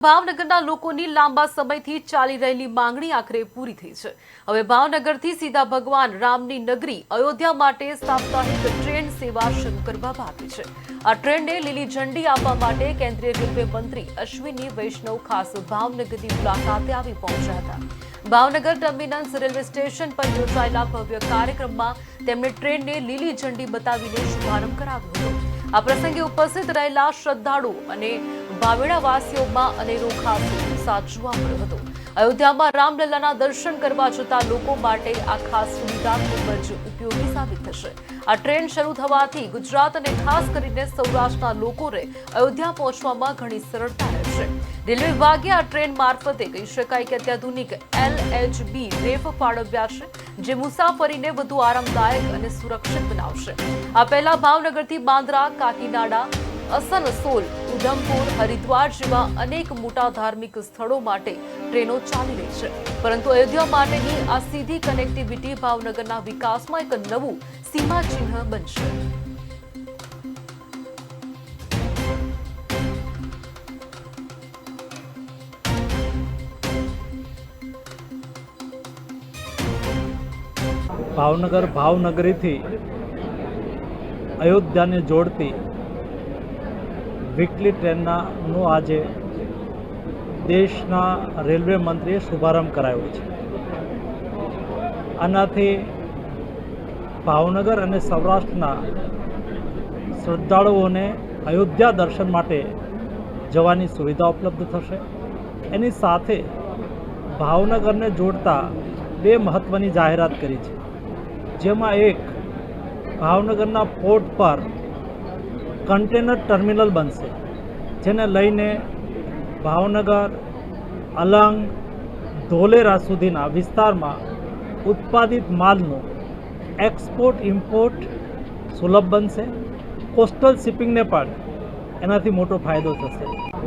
ભાવનગરના લોકોની લાંબા સમયથી ચાલી રહેલી માંગણી આખરે પૂરી થઈ છે। હવે ભાવનગરથી સીધા ભગવાન રામની નગરી અયોધ્યા માટે સાપ્તાહિક ટ્રેન સેવા શરૂ કરવામાં આવી છે। આ ટ્રેનને લીલી ઝંડી આપવા માટે કેન્દ્રીય રેલવે મંત્રી અશ્વિની વૈષ્ણવ ખાસ ભાવનગરની મુલાકાતે આવી પહોંચ્યા હતા। ભાવનગર ટર્મિનસ રેલવે સ્ટેશન પર યોજાયેલા ભવ્ય કાર્યક્રમમાં તેમણે ટ્રેનને લીલી ઝંડી બતાવીને શુભારંભ કરાવ્યો હતો। આ પ્રસંગે ઉપસ્થિત રહેલા શ્રદ્ધાળુ અને ભાવેણાવાસીઓમાં અનેરો ખાસ ઉત્સાહ જોવા મળ્યો હતો। અયોધ્યામાં રામલલ્લાના દર્શન કરવા જતા લોકો માટે આ ખાસ સુવિધા ખૂબ જ ઉપયોગી સાબિત થશે। આ ટ્રેન શરૂ થવાથી ગુજરાત અને ખાસ કરીને સૌરાષ્ટ્રના લોકોને અયોધ્યા પહોંચવામાં ઘણી સરળતા રહેશે। રેલવે વિભાગે આ ટ્રેન મારફતે કહી શકાય કે અત્યાધુનિક LHB રેફ ફાળવ્યા છે, જે મુસાફરીને વધુ આરામદાયક અને સુરક્ષિત બનાવશે। આ પહેલા ભાવનગરથી બાંદ્રા, કાકીનાડા, असनसोल, उधमपुर, हरिद्वार जेवा अनेक मोटा धार्मिक स्थलों माटे ट्रेनों चाली रही है, परंतु अयोध्या माटेनी आ सीधी कनेक्टिविटी भावनगरना विकासमां एक नवुं सीमाचिन्ह बनशे। भावनगर भावनगरी थी अयोध्या ने जोड़ती वीकली ट्रेनना आज देशना रेलवे मंत्रीए शुभारंभ करायो छे। आनाथी भावनगर और सौराष्ट्रना श्रद्धाळुओने अयोध्या दर्शन माटे जवानी सुविधा उपलब्ध थशे। एनी साथे भावनगर ने जोड़ता बे महत्वनी जाहेरात करी छे, जेमां एक भावनगरना पोर्ट पर कंटेनर टर्मिनल बनशे, जेने लईने भावनगर, अलंग, धोलेरा सुधीना विस्तारमां उत्पादित मालनो एक्सपोर्ट इम्पोर्ट सुलभ बनशे। कोस्टल शिपिंग ने पण एनाथी मोटो फायदो थशे।